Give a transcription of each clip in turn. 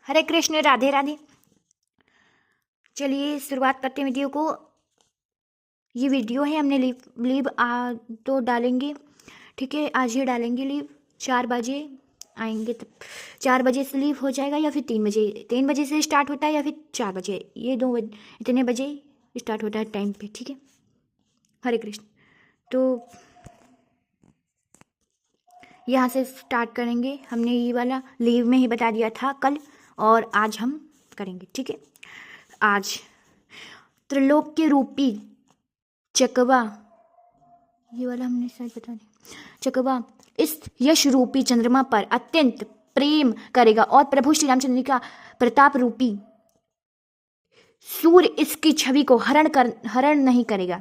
हरे कृष्ण, राधे राधे। चलिए शुरुआत करते हैं वीडियो को। ये वीडियो है, हमने लीव तो डालेंगे, ठीक है, आज ही डालेंगे लीव। 4 बजे आएंगे, तब 4 बजे से लीव हो जाएगा या फिर 3 बजे। 3 बजे से स्टार्ट होता है या फिर 4 बजे, ये 2 इतने बजे स्टार्ट होता है टाइम पे, ठीक है। हरे कृष्ण। तो यहाँ से स्टार्ट करेंगे। हमने ये वाला लीव में ही बता दिया था कल, और आज हम करेंगे, ठीक है। आज त्रिलोक्य रूपी चकवा, ये वाला हमने शायद बता दिया, चकवा इस यश रूपी चंद्रमा पर अत्यंत प्रेम करेगा और प्रभु श्री रामचंद्र का प्रताप रूपी सूर्य इसकी छवि को हरण नहीं करेगा।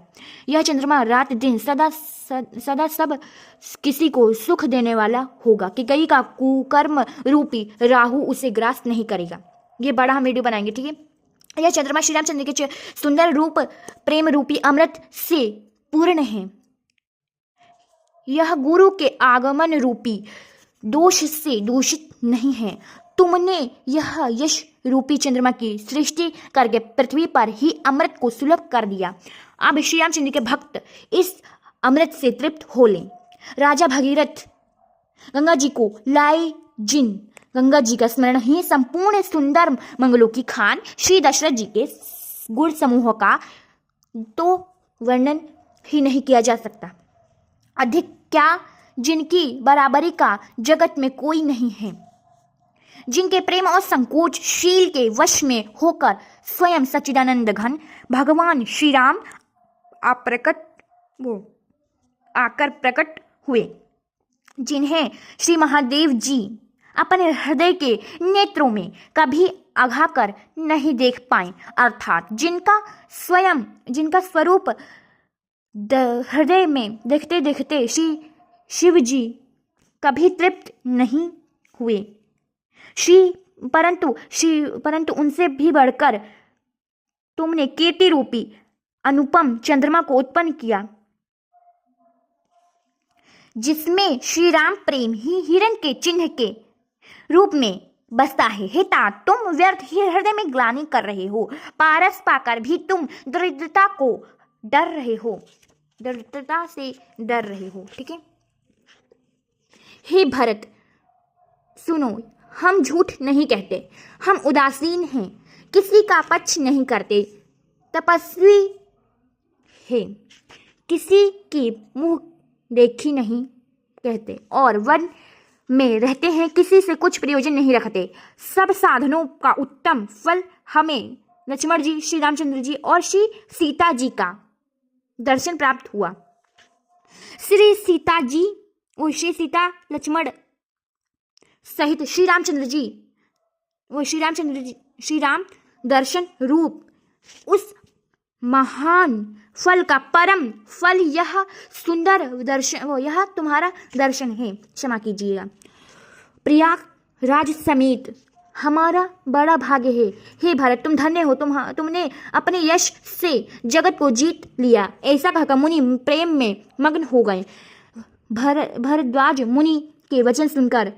यह चंद्रमा रात दिन सदा सब किसी को सुख देने वाला होगा कि कई का कुकर्म रूपी राहु उसे ग्रास नहीं करेगा। ये बड़ा हम वीडियो बनाएंगे, ठीक है। यह चंद्रमा श्री रामचंद्र के सुंदर रूप प्रेम रूपी अमृत से पूर्ण है। यह गुरु के आगमन रूपी दोष से दूषित नहीं है। तुमने यह यश रूपी चंद्रमा की सृष्टि करके पृथ्वी पर ही अमृत को सुलभ कर दिया। अब श्री रामचंद्र के भक्त इस अमृत से तृप्त हो लें। राजा भगीरथ गंगा जी को लाए, जिन गंगा जी का स्मरण ही संपूर्ण सुंदर मंगलों की खान श्री दशरथ जी के गुण समूह का तो वर्णन ही नहीं किया जा सकता। अधिक क्या, जिनकी बराबरी का जगत में कोई नहीं है, जिनके प्रेम और संकोच शील के वश में होकर स्वयं सच्चिदानंद घन भगवान श्री राम आकर प्रकट हुए, जिन्हें श्री महादेव जी अपने हृदय के नेत्रों में कभी आघा कर नहीं देख पाए, अर्थात जिनका स्वरूप हृदय में देखते देखते श्री शिव जी कभी तृप्त नहीं हुए। परंतु उनसे भी बढ़कर तुमने कीर्ति रूपी अनुपम चंद्रमा को उत्पन्न किया, जिसमें श्री राम प्रेम ही हिरण के चिन्ह के रूप में बसता है। हे तात, तुम व्यर्थ ही हृदय में ग्लानि कर रहे हो। पारस पाकर भी तुम दरिद्रता से डर रहे हो, ठीक है। हे भरत, सुनो, हम झूठ नहीं कहते, हम उदासीन हैं, किसी का पक्ष नहीं करते, तपस्वी है, किसी की मुंह देखी नहीं कहते, और वन में रहते हैं, किसी से कुछ प्रयोजन नहीं रखते। सब साधनों का उत्तम फल हमें लक्ष्मण जी, श्री रामचंद्र जी और श्री सीता जी का दर्शन प्राप्त हुआ। श्री सीता लक्ष्मण सहित श्री राम दर्शन रूप उस महान फल का परम फल यह सुंदर दर्शन, यह तुम्हारा दर्शन है, क्षमा कीजिएगा। प्रयागराज समेत हमारा बड़ा भाग्य है। हे भरत, तुम धन्य हो, तुमने अपने यश से जगत को जीत लिया। ऐसा कहकर मुनि प्रेम में मग्न हो गए। भरद्वाज मुनि के वचन सुनकर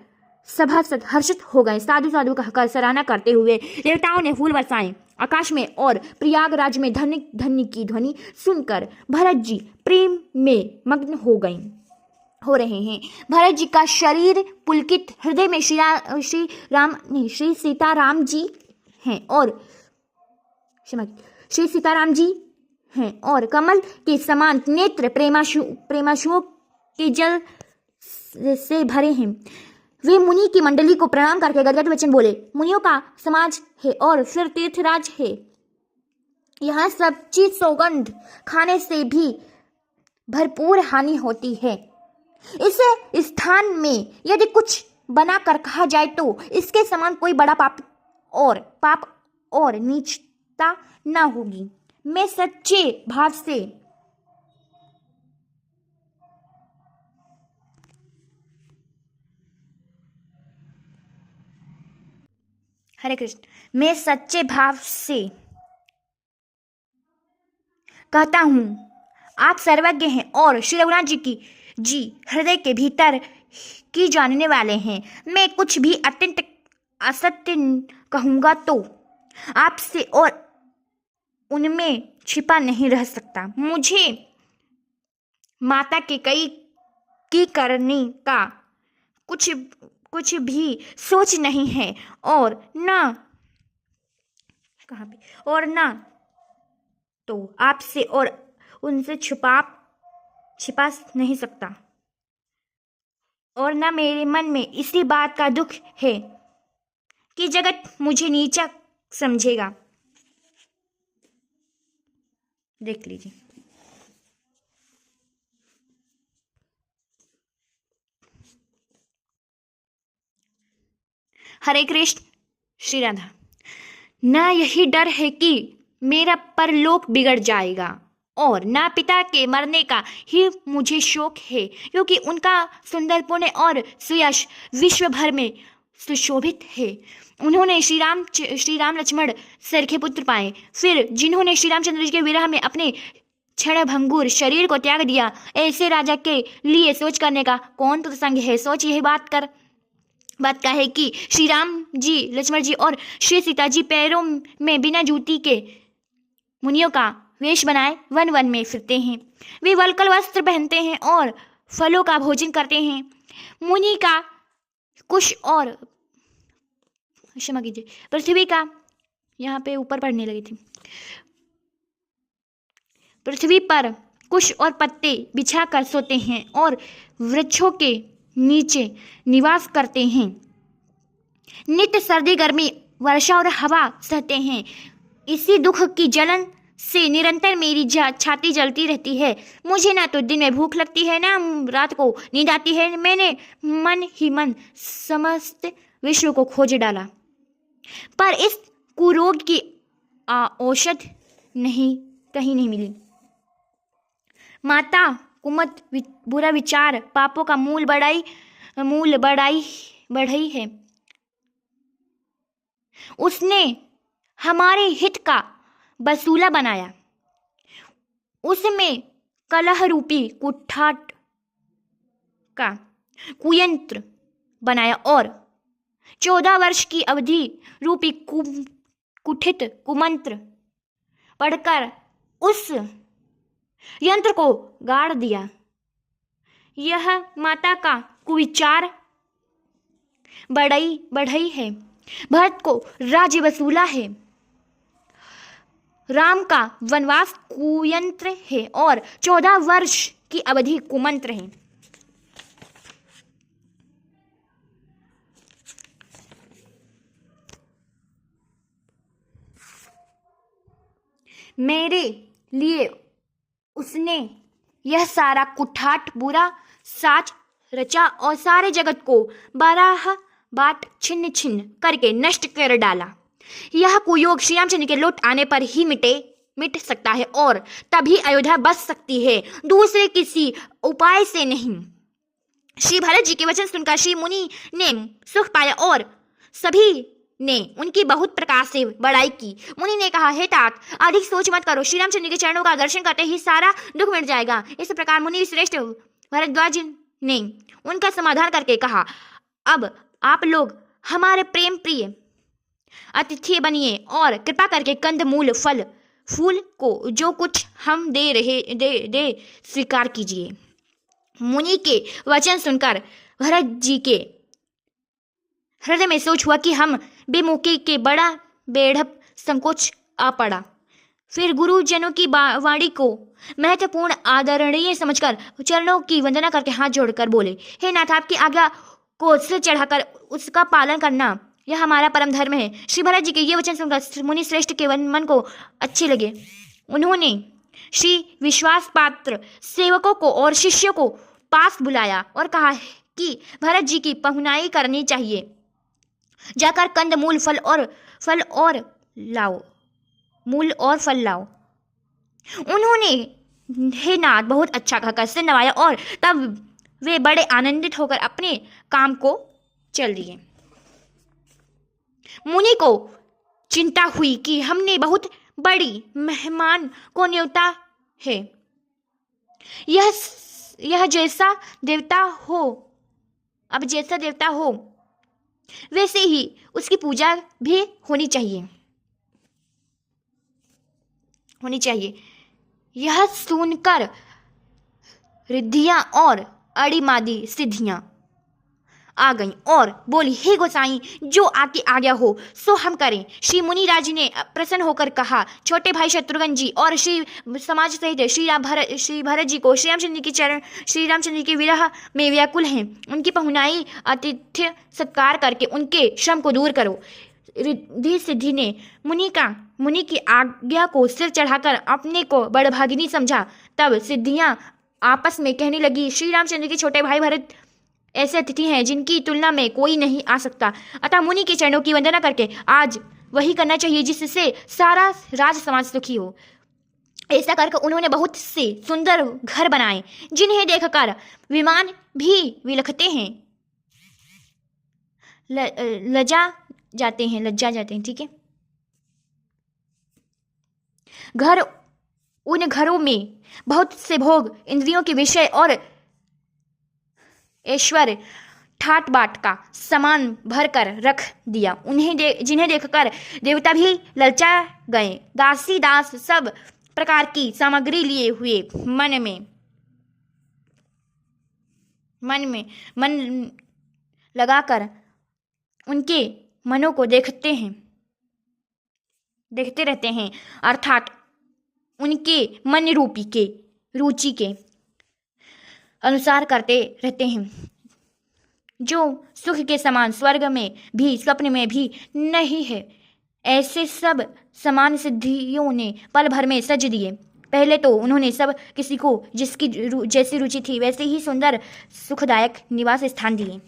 सभासद हर्षित हो गए। साधु साधु कहकर सराहना करते हुए देवताओं ने फूल बरसाए आकाश में, और प्रयागराज में धन्य धन्य की ध्वनि सुनकर भरत जी प्रेम में मग्न हो रहे हैं। भरत जी का शरीर पुलकित, हृदय में श्री सीताराम जी हैं और कमल के समान नेत्र प्रेमाशुओं के जल से भरे हैं। वे मुनि की मंडली को प्रणाम करके गदगद वचन बोले, मुनियों का समाज है और फिर तीर्थराज है। यहाँ सब चीज सौगंध खाने से भी भरपूर हानि होती है। इस स्थान में यदि कुछ बना कर कहा जाए तो इसके समान कोई बड़ा पाप और नीचता ना होगी। मैं सच्चे भाव से हरे कृष्ण, मैं सच्चे भाव से कहता हूं, आप सर्वज्ञ हैं और श्री रघुनाथ जी हृदय के भीतर की जानने वाले हैं। मैं कुछ भी अत्यंत असत्य कहूँगा तो आपसे और उनमें छिपा नहीं रह सकता। मुझे माता के कई की करने का कुछ कुछ भी सोच नहीं है और ना कहाँ पे और ना तो आपसे और उनसे छिपा नहीं सकता और ना मेरे मन में इसी बात का दुख है कि जगत मुझे नीचा समझेगा। देख लीजिए। हरे कृष्ण। श्री राधा। ना यही डर है कि मेरा परलोक बिगड़ जाएगा और ना पिता के मरने का ही मुझे शोक है, क्योंकि उनका सुंदर पुण्य और सुयश विश्व भर में सुशोभित है। उन्होंने श्री राम लक्ष्मण सरखे पुत्र पाए, फिर जिन्होंने श्री रामचंद्र जी के विरह में अपने क्षणभंगुर शरीर को त्याग दिया, ऐसे राजा के लिए सोच करने का कौन तो संग है। सोच यही बात का है कि श्री राम जी, लक्ष्मण जी और श्री सीता जी पैरों में बिना जूती के मुनियों का वेश बनाए वन वन में फिरते हैं। वे वल्कल वस्त्र पहनते हैं और फलों का भोजन करते हैं। मुनि का कुश और क्षमा कीजिए, पृथ्वी का, यहाँ पे ऊपर पढ़ने लगी थी, पृथ्वी पर कुश और पत्ते बिछा कर सोते हैं और वृक्षों के नीचे निवास करते हैं। नित्य सर्दी गर्मी वर्षा और हवा सहते हैं। इसी दुख की जलन से निरंतर मेरी छाती जलती रहती है। मुझे ना तो दिन में भूख लगती है, ना रात को नींद आती है। मैंने मन ही मन समस्त विश्व को खोज डाला, पर इस कुरोग की औषध कहीं नहीं मिली। माता कुमत बुरा विचार पापों का मूल बढ़ाई है। उसने हमारे हित का बसूला बनाया, उसमें कलह रूपी कुठाट का कुयंत्र बनाया और 14 वर्ष की अवधि रूपी कुठित कुमंत्र पढ़कर उस यंत्र को गाड़ दिया। यह माता का कुविचार बढ़ई है। भरत को राज्य वसूला है। राम का वनवास कुयंत्र है और 14 वर्ष की अवधि कुमंत्र है। मेरे लिए उसने यह सारा कुठाट बुरा साच रचा और सारे जगत को 12 बाट छिन्न छिन्न करके नष्ट कर डाला। यह कुयोग श्री रामचंद्र के लौट आने पर ही मिट सकता है और तभी अयोध्या बच सकती है, दूसरे किसी उपाय से नहीं। श्री भरत जी के वचन सुनकर श्री मुनि ने सुख पाया और सभी ने उनकी बहुत प्रकार से बड़ाई की। मुनि ने कहा, हे तात, अधिक सोच मत करो, श्री रामचंद्र के चरणों का दर्शन करते ही सारा दुख मिट जाएगा। इस प्रकार मुनि श्रेष्ठ भरद्वाज ने उनका समाधान करके कहा, अब आप लोग हमारे प्रेम प्रिय अतिथि बनिए और कृपा करके कंद मूल फल फूल को जो कुछ हम दे स्वीकार कीजिए। मुनि के वचन सुनकर भरत जी के हृदय में सोच हुआ कि हम बेमुखी के बड़ा बेढप संकोच आ पड़ा। फिर गुरुजनों की वाणी को महत्वपूर्ण आदरणीय समझकर चरणों की वंदना करके हाथ जोड़कर बोले, हे नाथ, आपकी आज्ञा को सिर चढ़ाकर उसका पालन करना यह हमारा परम धर्म है। श्री भरत जी के ये वचन सुनकर मुनि श्रेष्ठ के मन को अच्छे लगे। उन्होंने श्री विश्वास पात्र सेवकों को और शिष्यों को पास बुलाया और कहा कि भरत जी की पहुनाई करनी चाहिए। जाकर कंद मूल फल और फल लाओ। उन्होंने हे नाथ बहुत अच्छा कहकर सिर नवाया और तब वे बड़े आनंदित होकर अपने काम को चल दिए। मुनि को चिंता हुई कि हमने बहुत बड़ी मेहमान को न्योता है। यह जैसा देवता हो वैसे ही उसकी पूजा भी होनी चाहिए। यह सुनकर रिद्धियां और अड़ीमादी सिद्धियां आ गईं और बोली, हे गोसाई, जो आपकी आज्ञा हो सो हम करें। श्री मुनिराज ने प्रसन्न होकर कहा, छोटे भाई शत्रुघ्न जी और श्री समाज सहित श्री भरत जी को श्री रामचंद्र के विरह में व्याकुल हैं। उनकी पहुनाई आतिथ्य सत्कार करके उनके श्रम को दूर करो। रिद्धि सिद्धि ने मुनि की आज्ञा को सिर चढ़ाकर अपने को बड़भागिनी समझा। तब सिद्धियां आपस में कहने लगी, श्री रामचंद्र के छोटे भाई भरत ऐसे अतिथि हैं जिनकी तुलना में कोई नहीं आ सकता, अतः मुनि के चरणों की वंदना करके आज वही करना चाहिए जिससे सारा राज समाज सुखी हो। ऐसा करके उन्होंने बहुत से सुंदर घर बनाए जिन्हें देखकर विमान भी विलखते हैं, लज्जा जाते हैं। ठीक है। उन घरों में बहुत से भोग, इंद्रियों के विषय और ऐश्वर्य ठाट बाट का सामान भर कर रख दिया। जिन्हें देखकर देवता भी ललचा गए। दासी दास सब प्रकार की सामग्री लिए हुए मन लगाकर उनके मनों को देखते रहते हैं, अर्थात उनके मन रुचि के अनुसार करते रहते हैं, जो सुख के समान स्वर्ग में भी स्वप्न में भी नहीं है। ऐसे सब समान सिद्धियों ने पल भर में सज दिए। पहले तो उन्होंने सब किसी को जिसकी जैसी रुचि थी वैसे ही सुंदर सुखदायक निवास स्थान दिए।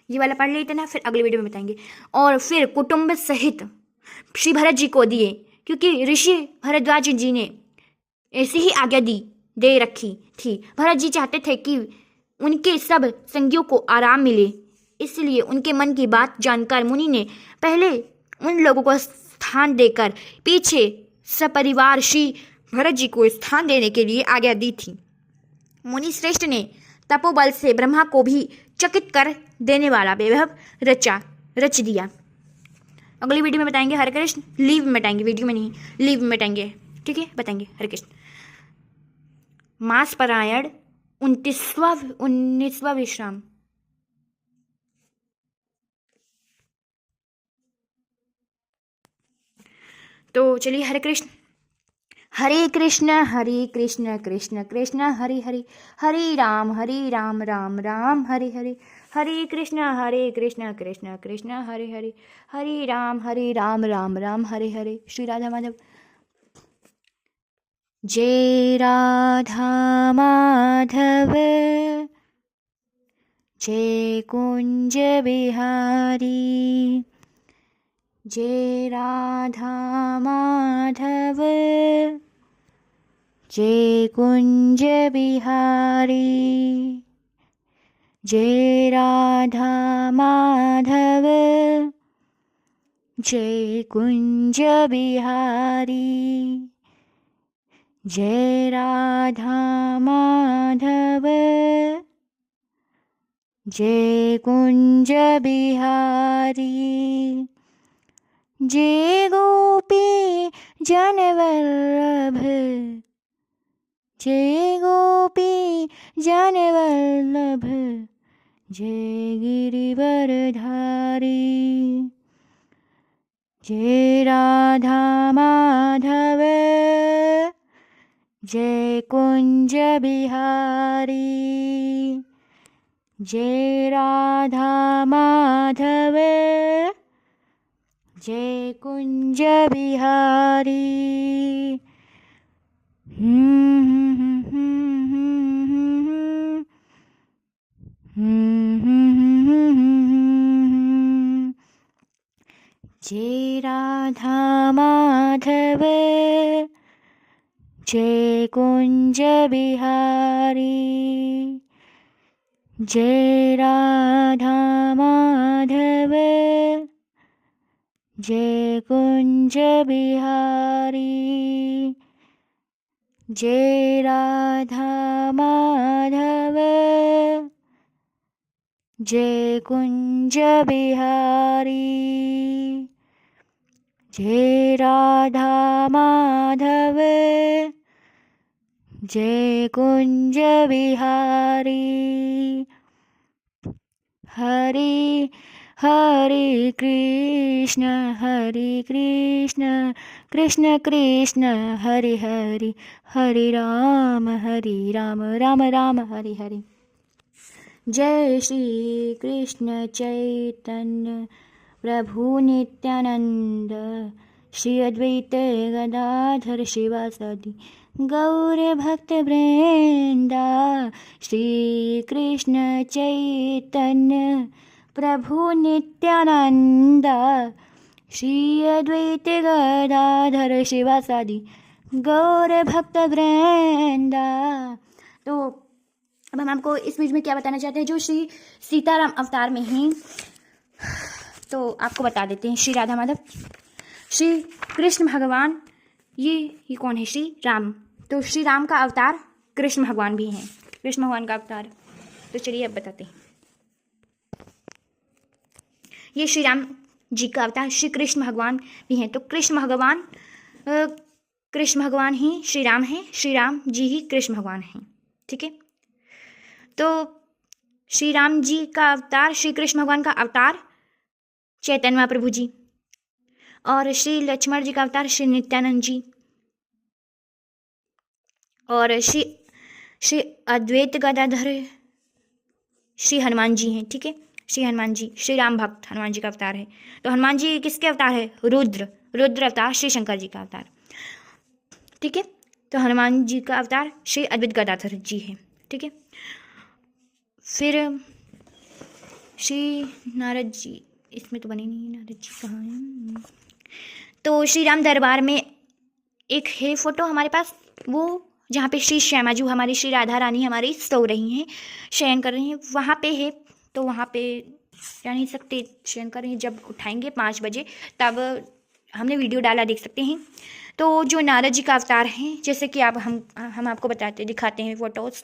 ये वाला पढ़ लेते ना, फिर अगले वीडियो में बताएंगे। और फिर कुटुंब सहित श्री भरत जी को दिए, क्योंकि ऋषि भरद्वाज जी ने ऐसी ही आज्ञा दे रखी थी। भरत जी चाहते थे कि उनके सब संगियों को आराम मिले, इसलिए उनके मन की बात जानकर मुनि ने पहले उन लोगों को स्थान देकर पीछे सपरिवार श्री भरत जी को स्थान देने के लिए आज्ञा दी थी। मुनि श्रेष्ठ ने तपोबल से ब्रह्मा को भी चकित कर देने वाला वैभव रच दिया। अगली वीडियो में बताएंगे। हरे कृष्ण। लीव में बताएंगे, वीडियो में नहीं, लीव में बताएंगे। ठीक है, बताएंगे। हरे कृष्ण। मास परायण 19वां विश्राम। तो चलिए, हरे कृष्ण। हरे कृष्ण कृष्ण कृष्ण हरे हरे, हरे राम राम राम हरे हरे, हरे कृष्ण कृष्ण कृष्ण हरे हरे, हरे राम राम राम हरे हरे। श्री राधा माधव। जय राधा माधव, जय कुंज बिहारी। जय राधा माधव, जय कुंज बिहारी। जय राधा माधव, जय कुंज बिहारी। जय राधा माधव, जय कुंज बिहारी। जय गोपी जनवल्लभ, जय गोपी जनवल्लभ। जय गिरिवरधारी। जय राधा माधव, जय कुंज बिहारी। जय राधा माधव, जय कुंज बिहारी। जय राधा माधव, जय कुंज बिहारी। जय राधा माधव, जय कुंज बिहारी। जय राधा माधव जय कुंज बिहारी, जय राधा माधव जय कुंज बिहारी। हरे हरे कृष्ण कृष्ण कृष्ण हरे हरे, हरे राम राम राम हरे हरे। जय श्री कृष्ण चैतन्य प्रभु नित्यानंद, श्री अद्वैत गदाधर शिवासादि गौर भक्त वृंदा। श्री कृष्ण चैतन्य प्रभु नित्यानंद, श्री अद्वैत गदाधर शिवासादि गौर भक्त वृंदा। तो अब हम आपको इस बीच में क्या बताना चाहते हैं, जो श्री सीताराम अवतार में ही, तो आपको बता देते हैं। श्री राधा माधव, श्री कृष्ण भगवान, ये कौन है? श्री राम। तो श्री राम का अवतार कृष्ण भगवान भी हैं, कृष्ण भगवान का अवतार। तो चलिए अब बताते हैं। ये श्री राम जी का अवतार श्री कृष्ण भगवान भी हैं। तो कृष्ण भगवान ही श्री राम हैं, श्री राम जी ही कृष्ण भगवान हैं। ठीक है। तो श्री राम जी का अवतार, श्री कृष्ण भगवान का अवतार चैतन्य महाप्रभु जी, और श्री लक्ष्मण जी का अवतार श्री नित्यानंद जी, और श्री अद्वैत गदाधर श्री हनुमान जी हैं। ठीक है। श्री हनुमान जी, श्री राम भक्त हनुमान जी का अवतार है। तो हनुमान जी किसके अवतार है? रुद्र अवतार श्री शंकर जी का अवतार। ठीक है। तो हनुमान जी का अवतार श्री अद्वैत गदाधर जी है। ठीक है। फिर श्री नारद जी, इसमें तो बने नहीं, नारद जी कहाँ हैं? तो श्री राम दरबार में एक है फोटो हमारे पास, वो जहाँ पे श्री श्यामा जी, हमारी श्री राधा रानी हमारी सो रही हैं, शयन कर रही हैं, वहाँ पे है। तो वहाँ पे जा नहीं सकते, शयन कर रही हैं। जब उठाएंगे 5 बजे तब हमने वीडियो डाला, देख सकते हैं। तो जो नारद जी का अवतार हैं, जैसे कि आप हम आपको दिखाते हैं फोटोज़।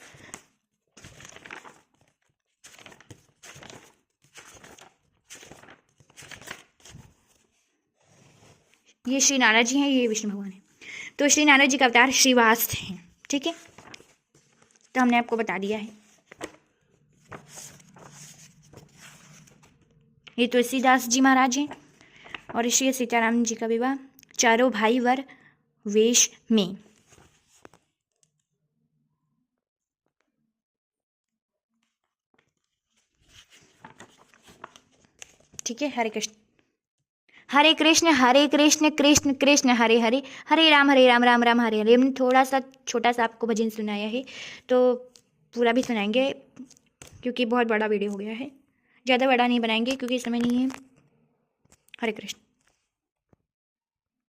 ये श्री नारद जी हैं, ये विष्णु भगवान है। तो श्री नारद जी का अवतार श्रीवास हैं। ठीक है। तो हमने आपको बता दिया है। ये तुलसीदास जी महाराज हैं, और श्री सीताराम जी का विवाह चारों भाई वर वेश में। ठीक है। हरे कृष्ण कृष्ण कृष्ण हरे हरे, हरे राम राम राम हरे हरे। हमने थोड़ा सा छोटा सा आपको भजन सुनाया है, तो पूरा भी सुनाएंगे क्योंकि बहुत बड़ा वीडियो हो गया है। ज़्यादा बड़ा नहीं बनाएंगे क्योंकि समय नहीं है। हरे कृष्ण।